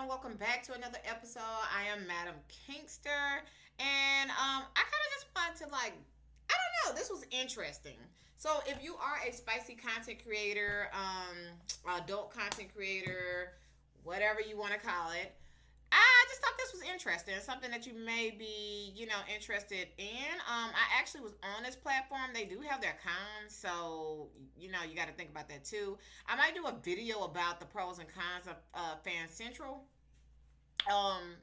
everyone. Welcome back to another episode. I am Madam Kingster, and I kind of just wanted to I don't know. This was interesting. So, if you are a spicy content creator, adult content creator, whatever you want to call it, I just thought this was interesting. Something that you may be, interested in. I actually was on this platform. They do have their cons, so you got to think about that too. I might do a video about the pros and cons of FanCentro.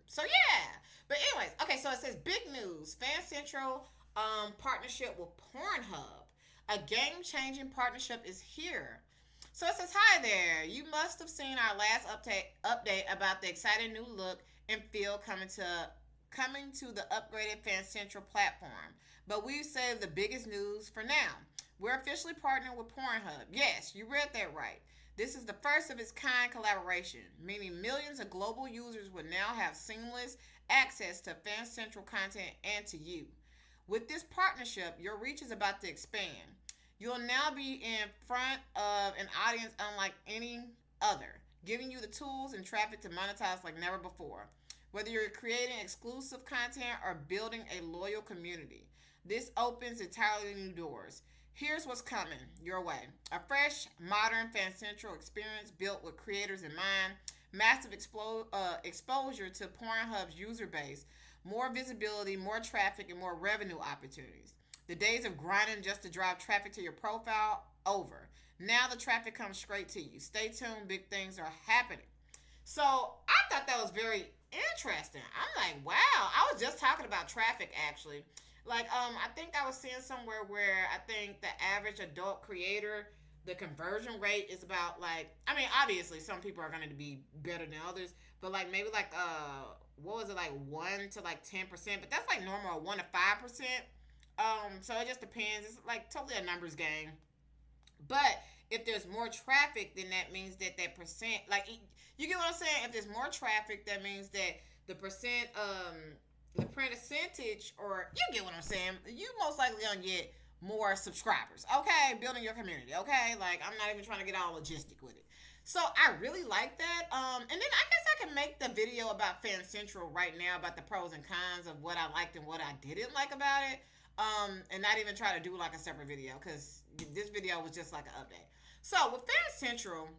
So yeah. But anyways, okay. So it says big news: FanCentro partnership with Pornhub. A game-changing partnership is here. So it says, hi there. You must have seen our last update about the exciting new look and feel coming to the upgraded FanCentral platform. But we've saved the biggest news for now. We're officially partnering with Pornhub. Yes, you read that right. This is the first of its kind collaboration, meaning millions of global users will now have seamless access to FanCentral content and to you. With this partnership, your reach is about to expand. You'll now be in front of an audience unlike any other, giving you the tools and traffic to monetize like never before. Whether you're creating exclusive content or building a loyal community, this opens entirely new doors. Here's what's coming your way: a fresh, modern FanCentral experience built with creators in mind, massive exposure to Pornhub's user base, more visibility, more traffic, and more revenue opportunities. The days of grinding just to drive traffic to your profile, over. Now the traffic comes straight to you. Stay tuned, big things are happening. So I thought that was very interesting. I'm like, wow. I was just talking about traffic actually. I think I was seeing somewhere where I think the average adult creator, the conversion rate is about obviously some people are going to be better than others, but maybe what was it, 1 to 10%, but that's normal, 1 to 5%. So it just depends. It's totally a numbers game. But if there's more traffic, then that means that percent, you get what I'm saying? If there's more traffic, that means that the percentage, or you get what I'm saying? You most likely gonna get more subscribers. Okay, building your community. Okay, I'm not even trying to get all logistic with it. So I really like that. And then I guess I can make the video about FanCentral right now about the pros and cons of what I liked and what I didn't like about it. And not even try to do a separate video because this video was just an update. So with FanCentral,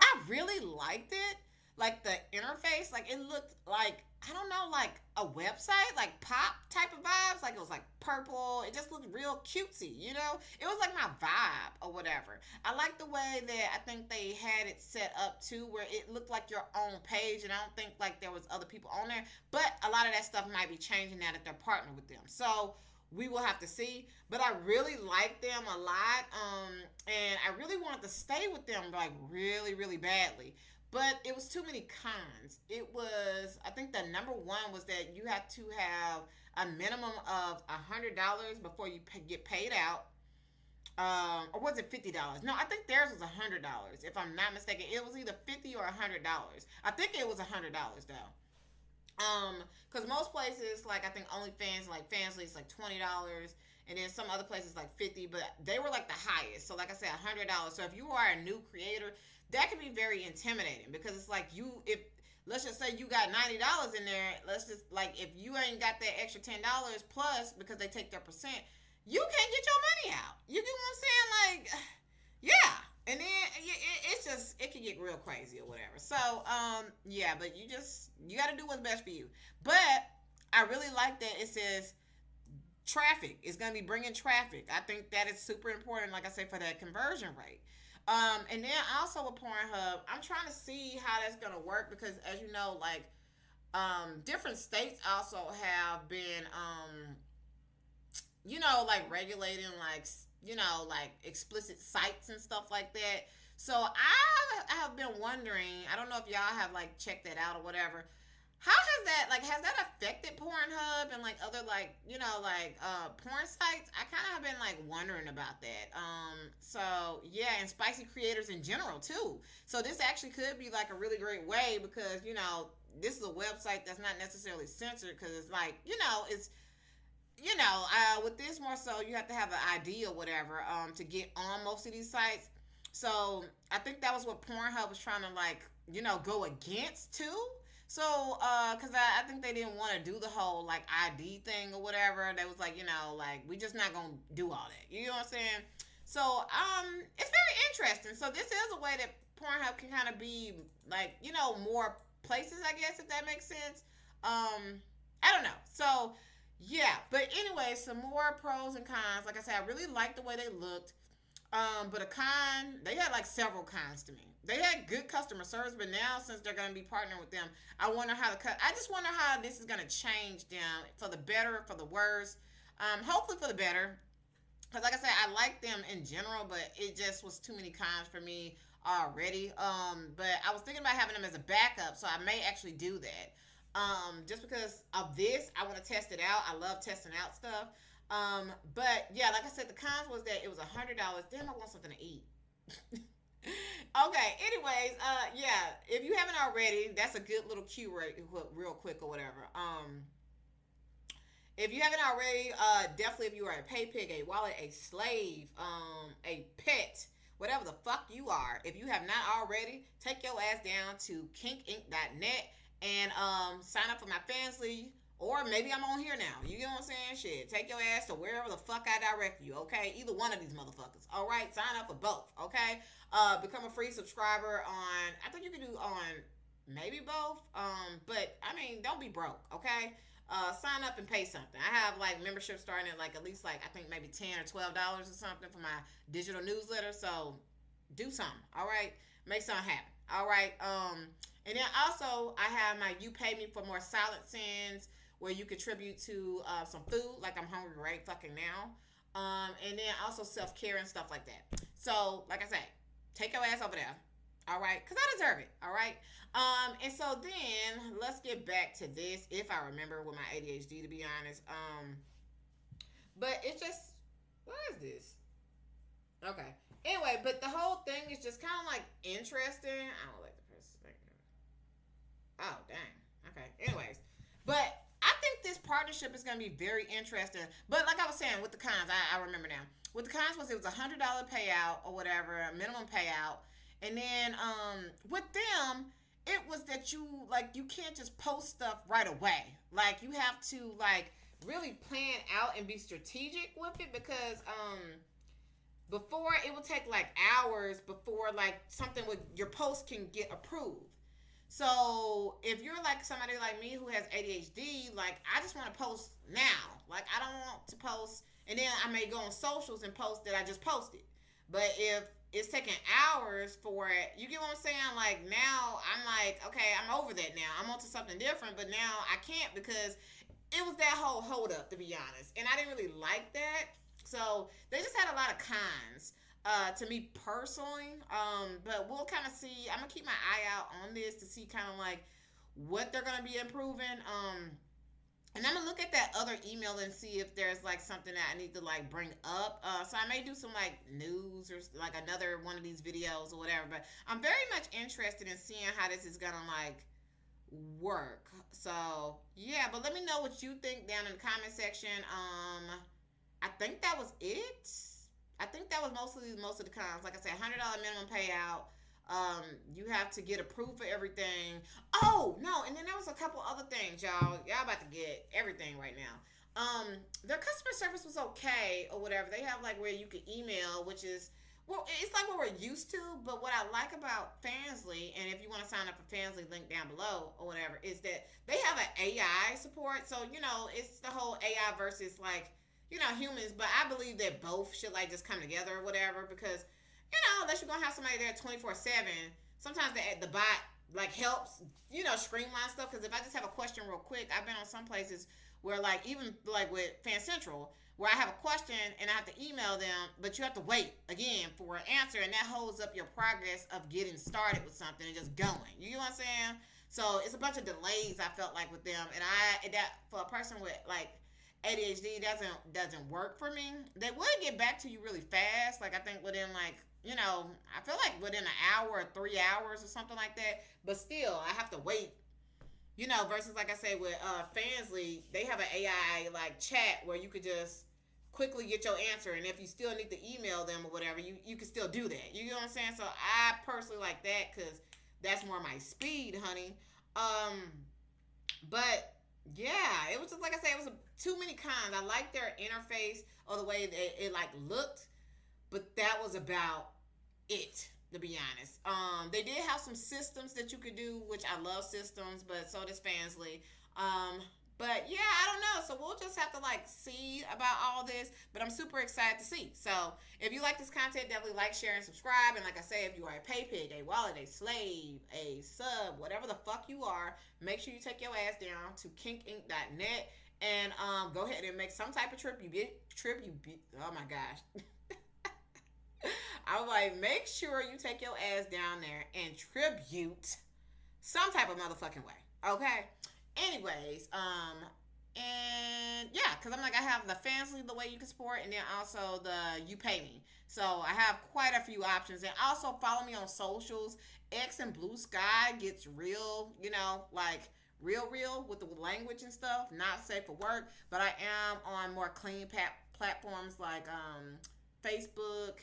I really liked it. The interface, it looked I don't know, a website, pop type of vibes. It was purple. It just looked real cutesy, It was my vibe or whatever. I like the way that I think they had it set up too, where it looked like your own page, and I don't think there was other people on there. But a lot of that stuff might be changing now that they're partnered with them. So we will have to see. But I really like them a lot. And I really wanted to stay with them really, really badly. But it was too many cons. It was, I think the number one was that you have to have a minimum of $100 before you get paid out. Or was it $50? No, I think theirs was $100. If I'm not mistaken, it was either $50 or $100. I think it was $100 though. Because most places, I think OnlyFans, Fansly, is $20, and then some other places 50, but they were the highest. So I said, $100. So if you are a new creator, that can be very intimidating because it's if let's just say you got $90 in there, let's just if you ain't got that extra $10 plus because they take their percent, you can't get your money out. You get what I'm saying? Yeah. And then it's just, it can get real crazy or whatever. So, yeah, but you got to do what's best for you. But I really like that it says traffic. It's going to be bringing traffic. I think that is super important, like I say, for that conversion rate. And then also with Pornhub, I'm trying to see how that's going to work because, as you know, different states also have been, regulating, explicit sites and stuff like that. So I have been wondering, I don't know if y'all have checked that out or whatever. How has that affected Pornhub and other porn sites? I kind of have been wondering about that. So yeah, and spicy creators in general too. So this actually could be a really great way because this is a website that's not necessarily censored because it's it's with this more so you have to have an ID or whatever to get on most of these sites. So I think that was what Pornhub was trying to go against too. So, cause I think they didn't want to do the whole like ID thing or whatever. They was like, like we just not gonna do all that. You know what I'm saying? So, it's very interesting. So this is a way that Pornhub can kind of be like, more places, I guess, if that makes sense. I don't know. So, yeah. But anyway, some more pros and cons. Like I said, I really liked the way they looked. But a con, they had like several cons to me. They had good customer service, but now since they're going to be partnering with them, I wonder how I just wonder how this is going to change them for the better, for the worse. Hopefully for the better, because like I said, I like them in general, but it just was too many cons for me already. But I was thinking about having them as a backup, so I may actually do that. Just because of this, I want to test it out. I love testing out stuff. But yeah, like I said, the cons was that it was $100. Damn, I want something to eat. Okay. Anyways, yeah. If you haven't already, that's a good little cue, right? Real quick or whatever. If you haven't already, definitely if you are a pay pig, a wallet, a slave, a pet, whatever the fuck you are, if you have not already, take your ass down to kinkinc.net and sign up for my fans league. Or maybe I'm on here now. You get what I'm saying? Shit. Take your ass to wherever the fuck I direct you, okay? Either one of these motherfuckers. Alright? Sign up for both, okay? Become a free subscriber on, I think you can do on maybe both. But I mean, don't be broke, okay? Sign up and pay something. I have like membership starting at like at least like I think maybe $10 or $12 or something for my digital newsletter. So do something, alright? Make something happen. Alright. And then also I have my You Pay Me for More Silent Sins, where you contribute to some food, like I'm hungry right fucking now. And then also self-care and stuff like that. So, like I say, take your ass over there. All right? Because I deserve it. All right? And so then, let's get back to this, if I remember with my ADHD, to be honest. But it's just, what is this? Okay. Anyway, but the whole thing is just kind of like interesting. I don't like the person. Oh, dang. Okay. Anyways. But I think this partnership is going to be very interesting. But like I was saying, with the cons, I remember now. With the cons was it was $100 payout or whatever, a minimum payout. And then with them, it was that you can't just post stuff right away. Like you have to like really plan out and be strategic with it, because before it would take like hours before like something with your post can get approved. So if you're like somebody like me who has ADHD, like I just want to post now. Like I don't want to post, and then I may go on socials and post that I just posted. But if it's taking hours for it, you get what I'm saying? Like now I'm like, okay, I'm over that now. I'm onto something different, but now I can't because it was that whole hold up, to be honest. And I didn't really like that. So they just had a lot of cons. To me personally, but we'll kind of see. I'm gonna keep my eye out on this to see kind of like what they're gonna be improving. And I'm gonna look at that other email and see if there's like something that I need to like bring up. So I may do some like news or like another one of these videos or whatever. But I'm very much interested in seeing how this is gonna like work. So yeah, but let me know what you think down in the comment section. I think that was it. I think that was most of the cons. Like I said, $100 minimum payout. You have to get approved for everything. Oh no, and then there was a couple other things, y'all. Y'all about to get everything right now. Their customer service was okay or whatever. They have like where you can email, which is it's like what we're used to. But what I like about Fansly, and if you want to sign up for Fansly, link down below or whatever, is that they have an AI support. So it's the whole AI versus like humans, but I believe that both should like just come together or whatever, because unless you're gonna have somebody there 24/7, sometimes the bot like helps streamline stuff. Because if I just have a question real quick, I've been on some places where like even like with FanCentro, where I have a question and I have to email them, but you have to wait again for an answer, and that holds up your progress of getting started with something and just going. You know what I'm saying? So it's a bunch of delays I felt like with them, and that for a person with like ADHD doesn't work for me. They would get back to you really fast. Like I think within like I feel like within an hour or 3 hours or something like that. But still, I have to wait. Versus like I say with Fansly, they have an AI like chat where you could just quickly get your answer, and if you still need to email them or whatever, you can still do that. You know what I'm saying? So I personally like that because That's more my speed, honey. Um, but yeah, it was just like I said, it was too many cons. I liked their interface or the way that it like looked, but that was about it, to be honest. They did have some systems that you could do, which I love systems, but so does Fansly. Um, but yeah, I don't know. So we'll just have to like see about all this. But I'm super excited to see. So if you like this content, definitely like, share, and subscribe. And like I say, if you are a pay pig, a wallet, a slave, a sub, whatever the fuck you are, make sure you take your ass down to kinkinc.net and go ahead and make some type of trip. Oh my gosh. I was like, make sure you take your ass down there and tribute some type of motherfucking way. Okay? Anyways, and yeah, because I'm like, I have the Fansly, the way you can support, and then also the You Pay Me. So I have quite a few options. And also follow me on socials. X and Blue Sky gets real, like real with the language and stuff. Not safe for work, but I am on more clean platforms like Facebook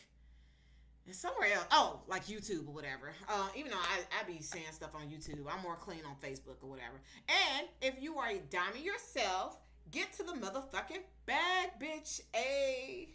and somewhere else. Oh, like YouTube or whatever. Even though I be saying stuff on YouTube, I'm more clean on Facebook or whatever. And if you are a diamond yourself, get to the motherfucking bag, bitch. A